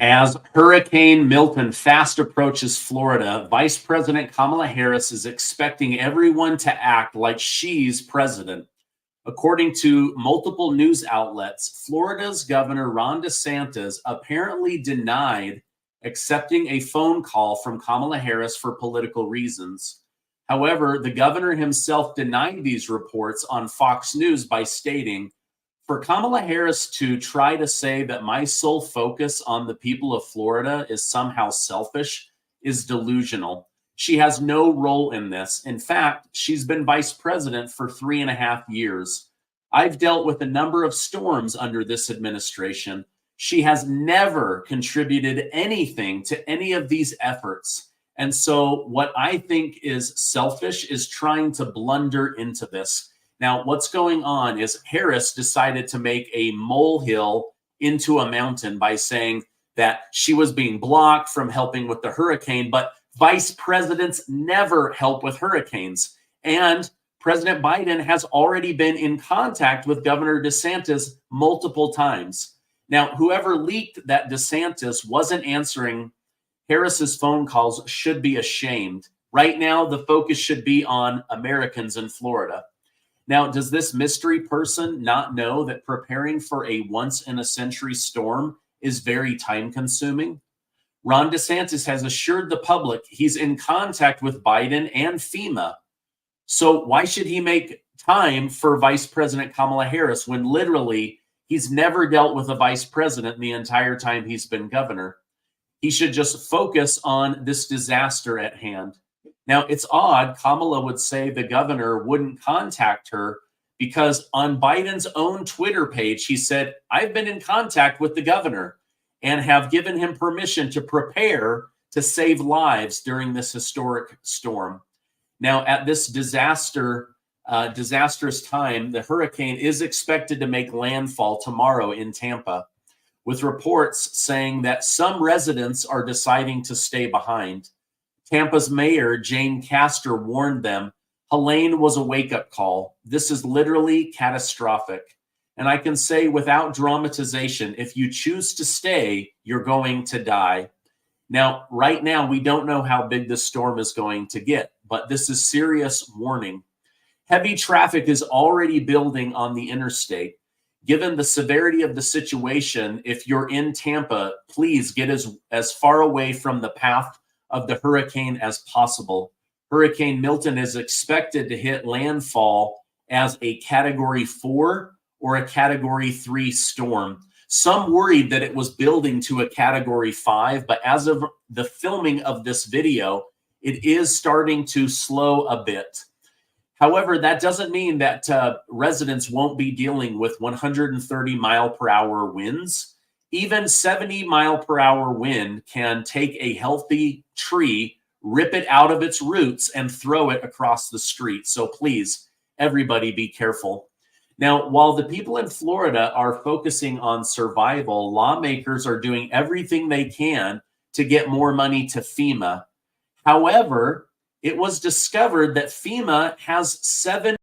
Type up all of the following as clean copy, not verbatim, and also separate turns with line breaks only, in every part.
As Hurricane Milton fast approaches Florida, Vice President Kamala Harris is expecting everyone to act like she's president. According to multiple news outlets, Florida's Governor Ron DeSantis apparently denied accepting a phone call from Kamala Harris for political reasons. However, the governor himself denied these reports on Fox News by stating, "For Kamala Harris to try to say that my sole focus on the people of Florida is somehow selfish is delusional. She has no role in this. In fact, she's been vice president for 3.5 years. I've dealt with a number of storms under this administration. She has never contributed anything to any of these efforts. And so what I think is selfish is trying to blunder into this." Now, what's going on is Harris decided to make a molehill into a mountain by saying that she was being blocked from helping with the hurricane, but vice presidents never help with hurricanes. And President Biden has already been in contact with Governor DeSantis multiple times. Now, whoever leaked that DeSantis wasn't answering Harris's phone calls should be ashamed. Right now, the focus should be on Americans in Florida. Now, does this mystery person not know that preparing for a once-in-a-century storm is very time-consuming? Ron DeSantis has assured the public he's in contact with Biden and FEMA. So why should he make time for Vice President Kamala Harris when literally he's never dealt with a vice president the entire time he's been governor? He should just focus on this disaster at hand. Now, it's odd Kamala would say the governor wouldn't contact her because on Biden's own Twitter page, he said, "I've been in contact with the governor and have given him permission to prepare to save lives during this historic storm." Now, at this disastrous time, the hurricane is expected to make landfall tomorrow in Tampa, with reports saying that some residents are deciding to stay behind. Tampa's mayor, Jane Castor, warned them, "Helene was a wake-up call. This is literally catastrophic. And I can say without dramatization, if you choose to stay, you're going to die." Now, right now, we don't know how big this storm is going to get, but this is serious warning. Heavy traffic is already building on the interstate. Given the severity of the situation, if you're in Tampa, please get as far away from the path of the hurricane as possible. Hurricane Milton is expected to hit landfall as a Category 4 or a Category 3 storm. Some worried that it was building to a Category 5, but as of the filming of this video, it is starting to slow a bit. However, that doesn't mean that residents won't be dealing with 130-mile-per-hour winds. Even 70-mile-per-hour wind can take a healthy tree, rip it out of its roots, and throw it across the street. So please, everybody be careful. Now, while the people in Florida are focusing on survival, lawmakers are doing everything they can to get more money to FEMA. However, it was discovered that FEMA has $7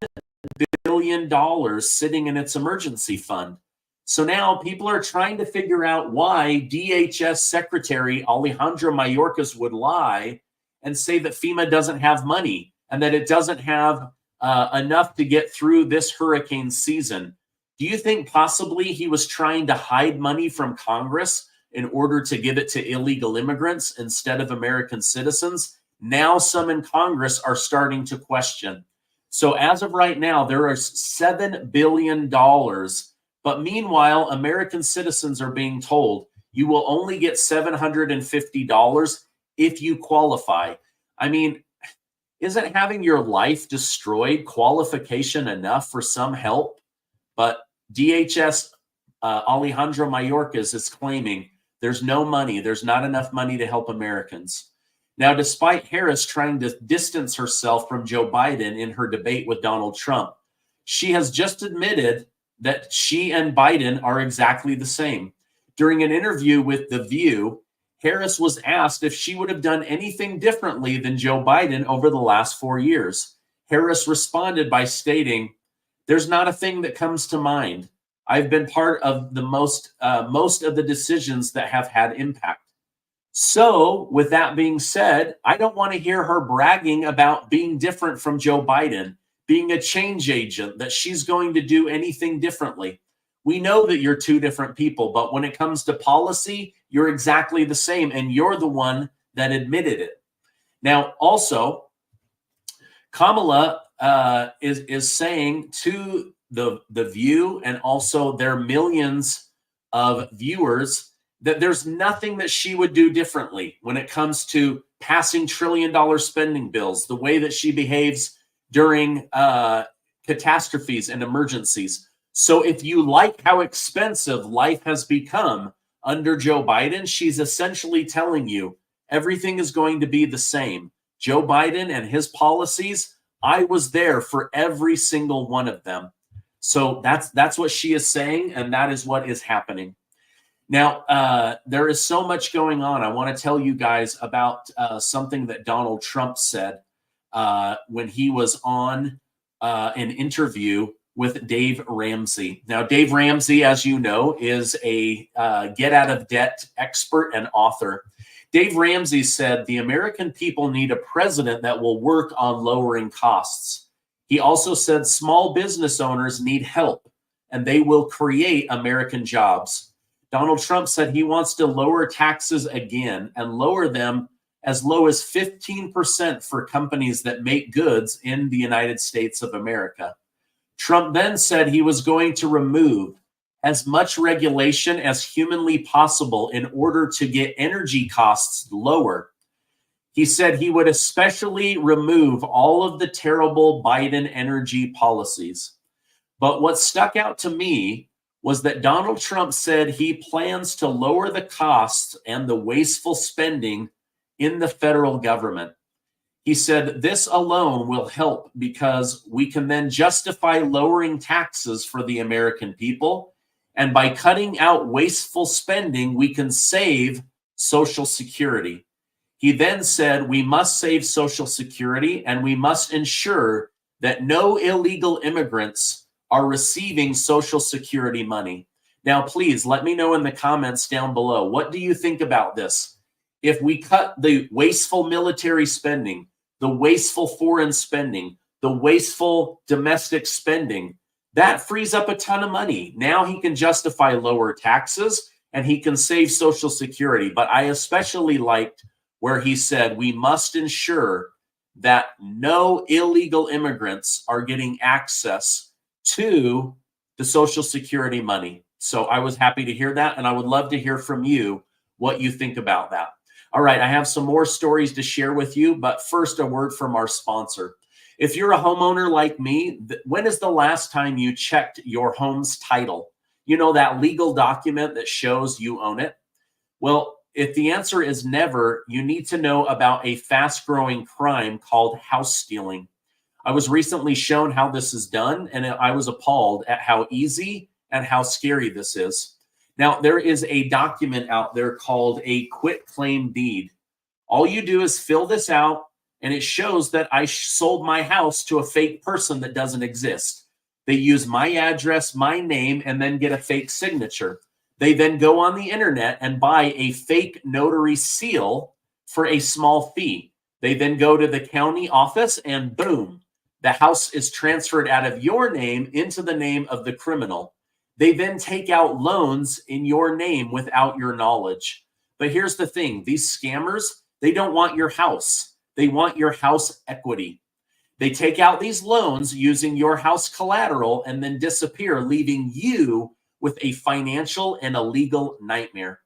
billion sitting in its emergency fund. So now people are trying to figure out why DHS Secretary Alejandro Mayorkas would lie and say that FEMA doesn't have money and that it doesn't have enough to get through this hurricane season. Do you think possibly he was trying to hide money from Congress in order to give it to illegal immigrants instead of American citizens? Now some in Congress are starting to question. So as of right now, there are $7 billion. But meanwhile, American citizens are being told you will only get $750 if you qualify. I mean, isn't having your life destroyed qualification enough for some help? But DHS Alejandro Mayorkas is claiming there's no money. There's not enough money to help Americans. Now, despite Harris trying to distance herself from Joe Biden in her debate with Donald Trump, she has just admitted that she and Biden are exactly the same. During an interview with The View, Harris was asked if she would have done anything differently than Joe Biden over the last 4 years. Harris responded by stating, "There's not a thing that comes to mind. I've been part of the most of the decisions that have had impact. So with that being said, I don't want to hear her bragging about being different from Joe Biden, being a change agent, that she's going to do anything differently. We know that you're two different people, but when it comes to policy, you're exactly the same, and you're the one that admitted it. Now, also, Kamala is saying to the View and also their millions of viewers that there's nothing that she would do differently when it comes to passing trillion-dollar spending bills, the way that she behaves during catastrophes and emergencies. So if you like how expensive life has become under Joe Biden, she's essentially telling you everything is going to be the same. Joe Biden and his policies, I was there for every single one of them. So that's what she is saying, and that is what is happening. Now, there is so much going on. I want to tell you guys about something that Donald Trump said when he was on an interview with Dave Ramsey. Now, Dave Ramsey, as you know, is a get-out-of-debt expert and author. Dave Ramsey said, the American people need a president that will work on lowering costs. He also said small business owners need help, and they will create American jobs. Donald Trump said he wants to lower taxes again and lower them as low as 15% for companies that make goods in the United States of America. Trump then said he was going to remove as much regulation as humanly possible in order to get energy costs lower. He said he would especially remove all of the terrible Biden energy policies. But what stuck out to me was that Donald Trump said he plans to lower the costs and the wasteful spending in the federal government. He said this alone will help because we can then justify lowering taxes for the American people. And by cutting out wasteful spending, we can save Social Security. He then said we must save Social Security and we must ensure that no illegal immigrants are receiving Social Security money. Now, please let me know in the comments down below. What do you think about this? If we cut the wasteful military spending, the wasteful foreign spending, the wasteful domestic spending, that frees up a ton of money. Now he can justify lower taxes and he can save Social Security. But I especially liked where he said we must ensure that no illegal immigrants are getting access to the Social Security money. So I was happy to hear that, and I would love to hear from you what you think about that. All right, I have some more stories to share with you, but first a word from our sponsor. If you're a homeowner like me, when is the last time you checked your home's title? You know, that legal document that shows you own it? Well, if the answer is never, you need to know about a fast-growing crime called house stealing. I was recently shown how this is done, and I was appalled at how easy and how scary this is. Now, there is a document out there called a quitclaim deed. All you do is fill this out, and it shows that I sold my house to a fake person that doesn't exist. They use my address, my name, and then get a fake signature. They then go on the internet and buy a fake notary seal for a small fee. They then go to the county office and boom, the house is transferred out of your name into the name of the criminal. They then take out loans in your name without your knowledge. But here's the thing, these scammers, they don't want your house. They want your house equity. They take out these loans using your house collateral and then disappear, leaving you with a financial and a legal nightmare.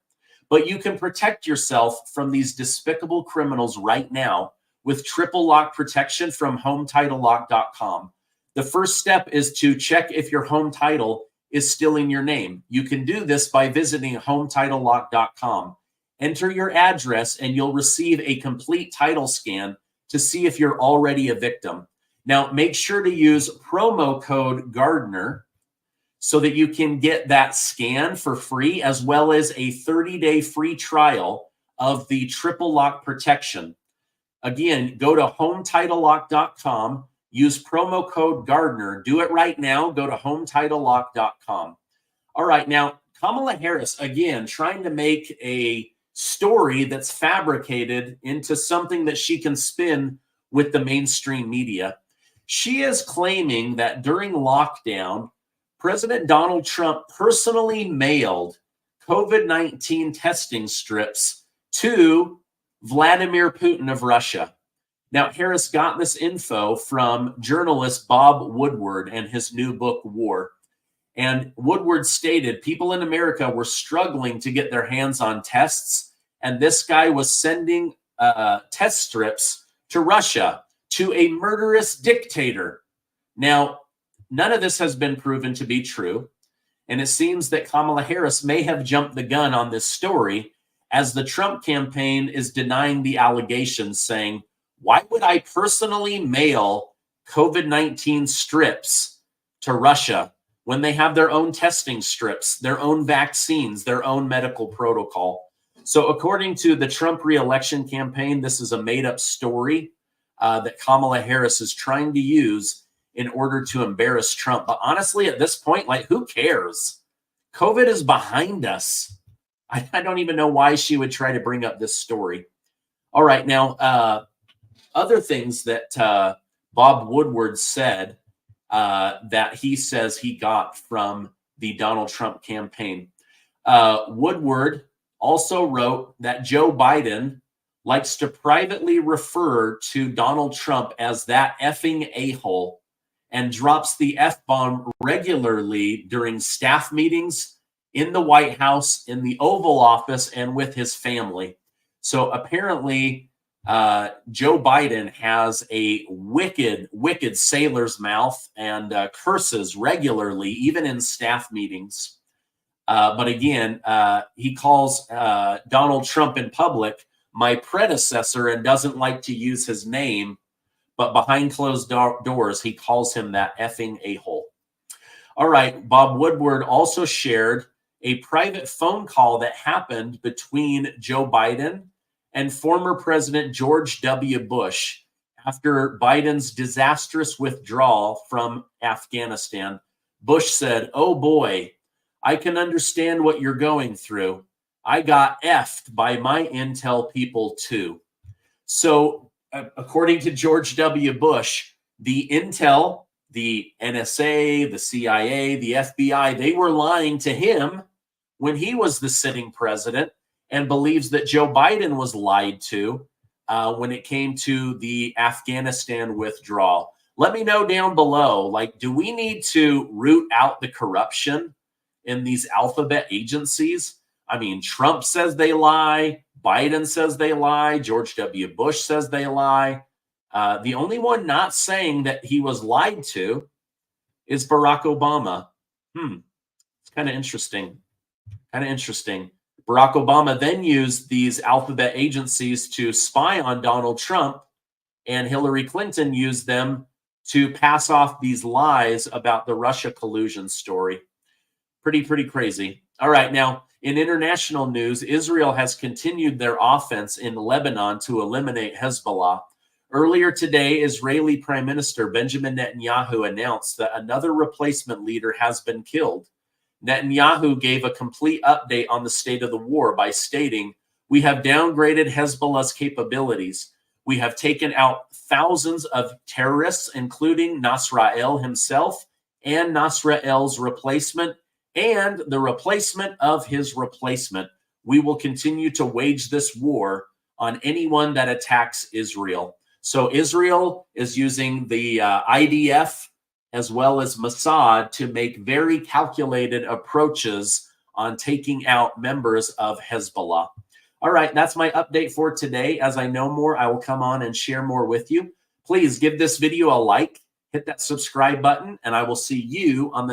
But you can protect yourself from these despicable criminals right now with triple lock protection from HomeTitleLock.com. The first step is to check if your home title is still in your name. You can do this by visiting HomeTitleLock.com. Enter your address and you'll receive a complete title scan to see if you're already a victim. Now, make sure to use promo code Gardner so that you can get that scan for free, as well as a 30-day free trial of the triple lock protection. Again, go to HomeTitleLock.com, use promo code Gardner. Do it right now. Go to HomeTitleLock.com. All right, now Kamala Harris, again, trying to make a story that's fabricated into something that she can spin with the mainstream media. She is claiming that during lockdown, President Donald Trump personally mailed COVID-19 testing strips to Vladimir Putin of Russia. Now, Harris got this info from journalist Bob Woodward and his new book, War. And Woodward stated people in America were struggling to get their hands on tests. And this guy was sending test strips to Russia, to a murderous dictator. Now, none of this has been proven to be true. And it seems that Kamala Harris may have jumped the gun on this story, as the Trump campaign is denying the allegations, saying, why would I personally mail COVID-19 strips to Russia when they have their own testing strips, their own vaccines, their own medical protocol? So according to the Trump re-election campaign, this is a made-up story that Kamala Harris is trying to use in order to embarrass Trump. But honestly, at this point, like, who cares? COVID is behind us. I don't even know why she would try to bring up this story. All right, now, other things that Bob Woodward said that he says he got from the Donald Trump campaign. Woodward also wrote that Joe Biden likes to privately refer to Donald Trump as that effing a-hole and drops the F-bomb regularly during staff meetings, in the White House, in the Oval Office, and with his family. So apparently, Joe Biden has a wicked, wicked sailor's mouth and curses regularly, even in staff meetings. But again, he calls Donald Trump in public my predecessor and doesn't like to use his name. But behind closed doors, he calls him that effing a-hole. All right, Bob Woodward also shared a private phone call that happened between Joe Biden and former President George W. Bush after Biden's disastrous withdrawal from Afghanistan. Bush said, "Oh boy, I can understand what you're going through. I got effed by my intel people too." So according to George W. Bush, the intel, the NSA, the CIA, the FBI, they were lying to him when he was the sitting president, and believes that Joe Biden was lied to when it came to the Afghanistan withdrawal. Let me know down below, like, do we need to root out the corruption in these alphabet agencies? I mean, Trump says they lie. Biden says they lie. George W. Bush says they lie. The only one not saying that he was lied to is Barack Obama. It's kind of interesting. Barack Obama then used these alphabet agencies to spy on Donald Trump, and Hillary Clinton used them to pass off these lies about the Russia collusion story. Pretty crazy. All right, now, in international news, Israel has continued their offense in Lebanon to eliminate Hezbollah. Earlier today, Israeli Prime Minister Benjamin Netanyahu announced that another replacement leader has been killed. Netanyahu gave a complete update on the state of the war by stating, "We have downgraded Hezbollah's capabilities. We have taken out thousands of terrorists, including Nasrallah himself and Nasrallah's replacement, and the replacement of his replacement. We will continue to wage this war on anyone that attacks Israel." So Israel is using the IDF as well as Mossad to make very calculated approaches on taking out members of Hezbollah. All right, that's my update for today. As I know more, I will come on and share more with you. Please give this video a like, hit that subscribe button, and I will see you on the next